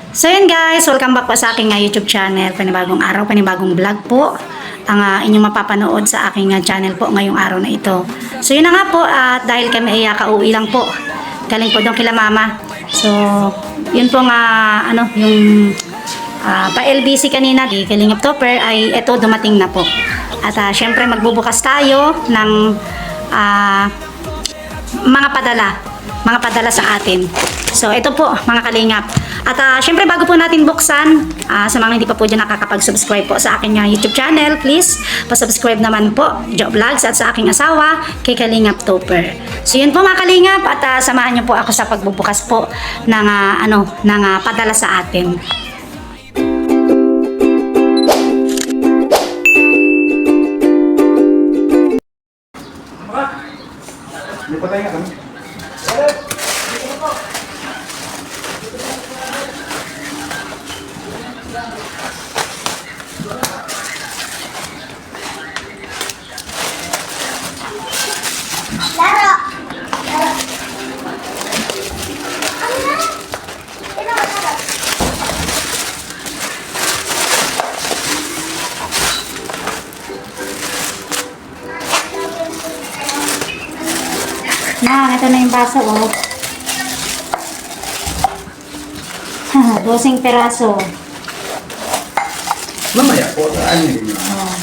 So yun guys, welcome back po sa aking YouTube channel. Panibagong araw, panibagong vlog po ang inyong mapapanood sa aking channel po ngayong araw na ito. So yun na nga po, at dahil kami ay kauwi lang po, galing po doon kila mama. So yun po nga yung pa-LBC kanina, di Kalingap Topper, ay ito dumating na po. At syempre magbubukas tayo ng mga padala sa atin. So ito po mga kalingap. At syempre bago po natin buksan, sa mga hindi pa po dyan nakakapag-subscribe po sa aking YouTube channel, please pa-subscribe naman po, Jo Vlogs, at sa aking asawa, kay Kalingap Topper. So yun po mga kalingap, at samahan niyo po ako sa pagbubukas po ng padala sa atin. Hindi pa tayo nga kami. Ito na yung baso, oh. 12 peraso. Mamaya po, ano yun? Oh.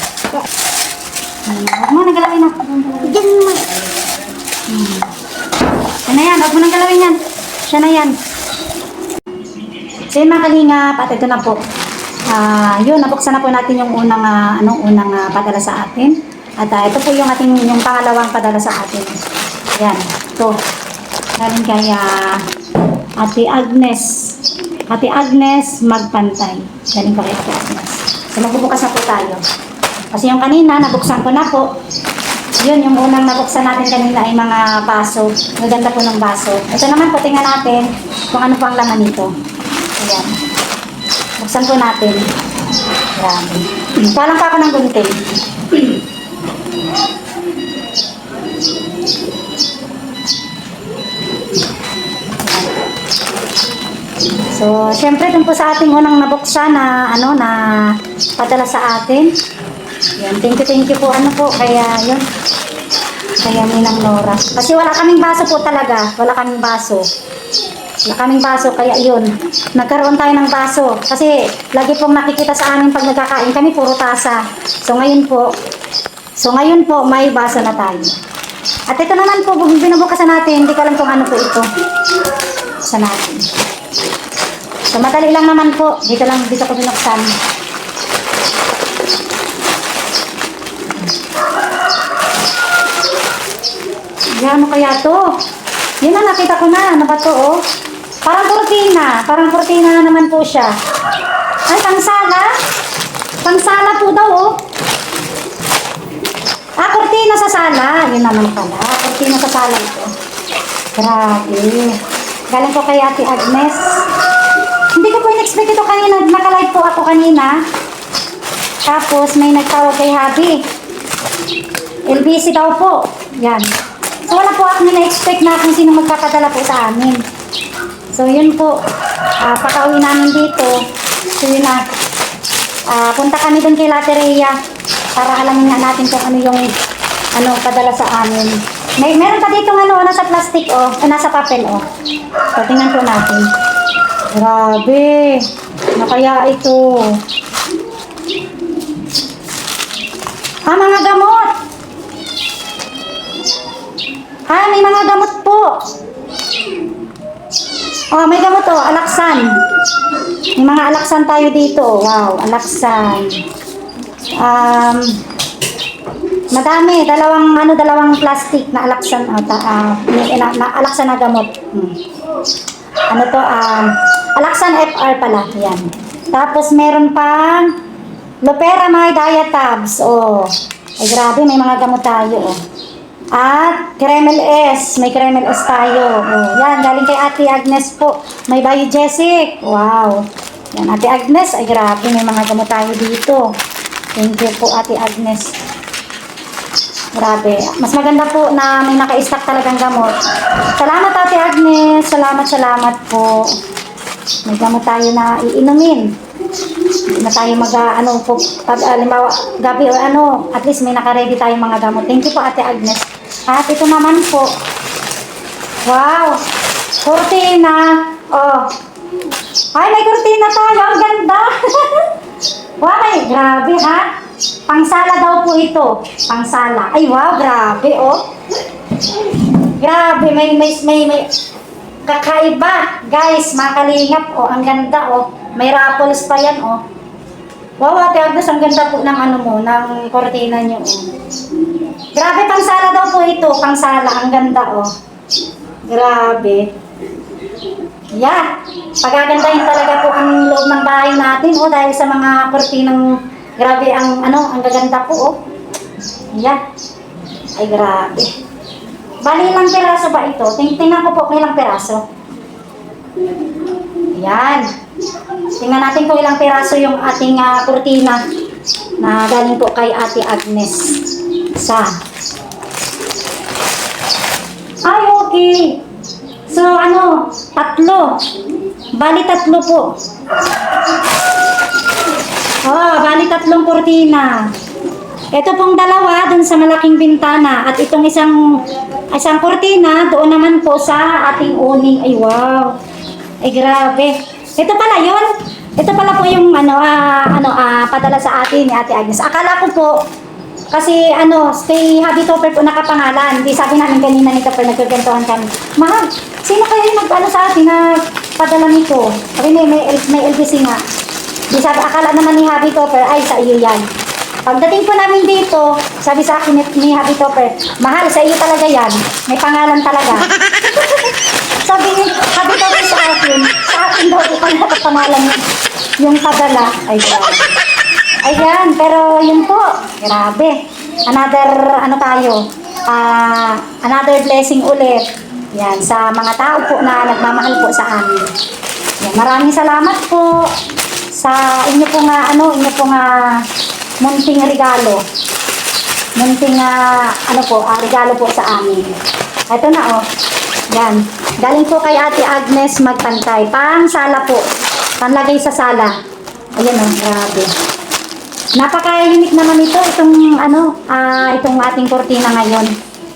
Huwag mo nang galawin na. Diyan mo. Siya na yan, huwag mo nang galawin yan. Siya na yan. So yun mga kalingap, at ito na po. Yun, nabuksan na po natin yung unang padala sa atin. At ito po yung pangalawang padala sa atin. Yan, ito. Galing kay Ate Agnes. Ate Agnes Magpantay. Galing pa kay Ate Agnes. So magbubukas na po tayo. Kasi yung kanina, nabuksan ko na po. Yun, yung unang nabuksan natin kanina ay mga baso. Maganda po ng baso. Ito naman po, tingnan natin kung ano po ang laman nito. Ayan. Buksan po natin. Grabe. Palang pa ako ng gunting. So, syempre dun po sa ating unang nabuksan na padala sa atin. Yan, thank you po kaya yun. Kaya Ninang Nora. Kasi wala kaming baso po talaga. Wala kaming baso, kaya yun. Nagkaroon tayo ng baso. Kasi lagi pong nakikita sa amin pag nagkakain kami, puro tasa. So ngayon po, may baso na tayo. At ito naman po, binubukasan natin. Hindi ko alam kung ano po ito. Sa natin. So madali lang naman po. Dito ko binuksan. Ano kaya to? Yun na, nakita ko na. Ano ba to, oh? Parang kurtina. Parang kurtina na naman po siya. Ay, pangsala. Pangsala po daw, oh. Kurtina sa sala. Yun naman pala. Kurtina sa sala ito. Grabe. Galing ko kay Ate Agnes. Hindi ko po in-expect ito kanina. Naka-live po ako kanina. Tapos may nagtawag kay Habi. LBC daw po. Yan. So wala po ako na-expect na kung sino magpapadala po sa amin. So yun po. Pakauwi namin dito. So yun na. Punta kami dun kay Lateria para alamin nga natin kung ano yung padala sa amin. Meron pa dito nasa plastic, oh. Nasa papel, oh. So tingnan po natin. Grabe. Ano kaya ito? Mga gamot. May mga gamot po. May gamot, oh. Alaksan. May mga alaksan tayo dito. Wow, alaksan. Madami. Dalawang plastic na alaksan. Alaksan na gamot. Alaksan FR pala. Yan. Tapos meron pang Loperamide Diatabs. Ay grabe, may mga gamot tayo. At Kremel S. May Kremel S tayo. Yan, galing kay Ate Agnes po. May Biogesic. Wow. Yan, Ate Agnes. Ay grabe, may mga gamot tayo dito. Thank you po, Ate Agnes. Grabe. Mas maganda po na may naka-stock talagang gamot. Salamat Ate Agnes. Salamat po. May gamot tayo na iinumin. Hindi na tayo pag halimbawa, gabi or at least may nakaready tayong mga gamot. Thank you po, Ate Agnes. At ito naman po, wow, kurtina. Oh, ay, may kurtina tayo. Ang ganda. Wow, grabe ha. Pangsala daw po ito. Pangsala. Ay, wow, grabe, oh. Grabe, may kakaiba. Guys, mga kalingap, oh. Ang ganda, oh. May raffles pa yan, oh. Wow, Ate Agnes, ang ganda po ng ng kortina niyo, oh. Grabe, pangsala daw po ito. Pangsala, ang ganda, oh. Grabe. Yeah. Pagagandahin talaga po ang loob ng bahay natin, oh, dahil sa mga kortinang grabe ang ang gaganda po, oh. Yeah. Ay, grabe. Bali, ilang peraso ba ito? Tingnan ko po kung ilang peraso. Yan. Tingnan natin kung ilang peraso yung ating kurtina na galing po kay Ate Agnes. Ay, okay. So, 3. Bali, 3 po. Oh, bali 3 kurtina. Ito pong 2 dun sa malaking bintana. At itong isang kurtina doon naman po sa ating uning. Ay, wow. Ay, grabe. Ito pala yun. Ito pala po yung padala sa atin ni Ate Agnes. Akala ko po, kasi kay Happy Topper po nakapangalan. Di sabi namin kanina ni Topper, nagkagantuhan kami. Mahal, sino kayo yung sa atin na padala nito? Sabi may LBC nga. Di sabi, akala naman ni Happy Topper, ay sa iyo yan. Pagdating po namin dito, sabi sa akin ni Happy Topper, mahal, sa iyo talaga yan. May pangalan talaga. Sabi ni Happy Topper sa akin daw, ito pala pangalan yung padala. Ay, grabe. Ayan, pero yun po, grabe. Another blessing ulit. Yan, sa mga tao po na nagmamahal po sa amin. Yan, maraming salamat po sa inyo po munting regalo. Munting regalo po sa amin. Ito na, oh. Yan. Galing po kay Ate Agnes Magpantay. Pang sala po. Panlagay sa sala. Ayan, oh, grabe. Napaka-unique naman itong ating kurtina ngayon.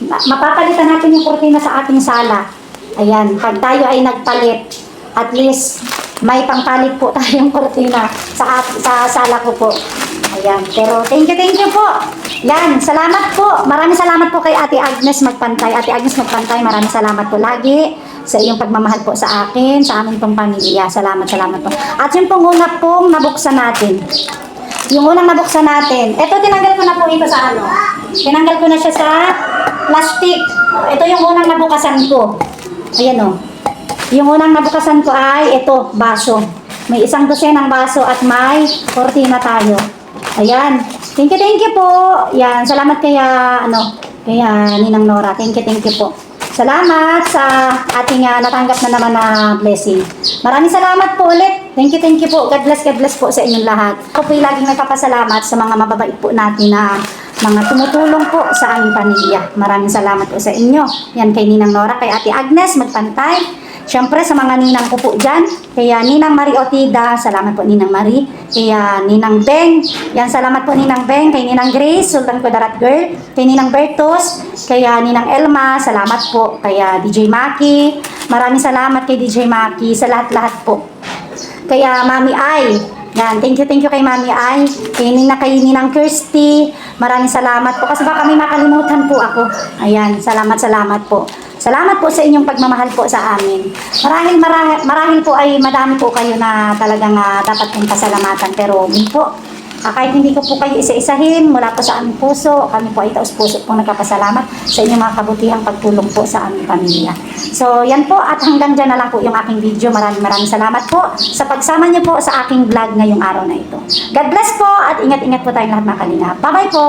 Mapapalitan natin yung kurtina sa ating sala. Ayan, pag tayo ay nagpalit, at least may pangpalit po tayong kurtina sa sala ko po. Ayan, pero thank you po. Yan, salamat po. Maraming salamat po kay Ate Agnes Magpantay. Ate Agnes Magpantay, maraming salamat po lagi sa iyong pagmamahal po sa akin, sa aming pong pamilya. Salamat po. At yung pong una pong nabuksan natin. Yung unang nabuksan natin, ito tinanggal ko na po ito sa tinanggal ko na siya sa plastic. Ito yung unang nabukasan ko. Ayan, o. Yung unang nabukasan ko ay ito, baso. May 1 dosenang baso at may kortina tayo. Ayan. Thank you po. Yan, salamat kaya Ninang Nora. Thank you po. Salamat sa ating natanggap na naman na blessing. Maraming salamat po ulit. Thank you po. God bless po sa inyong lahat. Ako po laging nagpapasalamat sa mga mababait po natin na mga tumutulong po sa aming pamilya. Maraming salamat po sa inyo. Yan kay Ninang Nora, kay Ate Agnes Magpantay. Siyempre sa mga ninang ko po dyan, kaya Ninang Marie Otida, salamat po Ninang Marie, kaya Ninang Beng, yan salamat po Ninang Beng, kay Ninang Grace, Sultan Kudarat Girl, kay Ninang Bertos, kaya Ninang Elma, salamat po, kaya DJ Maki, maraming salamat kay DJ Maki, sa lahat-lahat po. Kaya Mami Ai, yan, thank you kay Mami Ai, kay Ninang Kirsty, maraming salamat po, kasi baka may makalimutan po ako. Ayan, salamat po. Salamat po sa inyong pagmamahal po sa amin. Marahil po ay madami po kayo na talagang dapat kong pasalamatan. Pero yun po, kahit hindi ko po kayo isa-isahin, mula po sa aming puso, kami po ay taus-puso pong nagkapasalamat sa inyong mga kabutihang pagtulong po sa aming pamilya. So yan po, at hanggang dyan na lang po yung aking video. Maraming salamat po sa pagsama niyo po sa aking vlog ngayong araw na ito. God bless po at ingat-ingat po tayong lahat mga kalingap. Bye-bye po!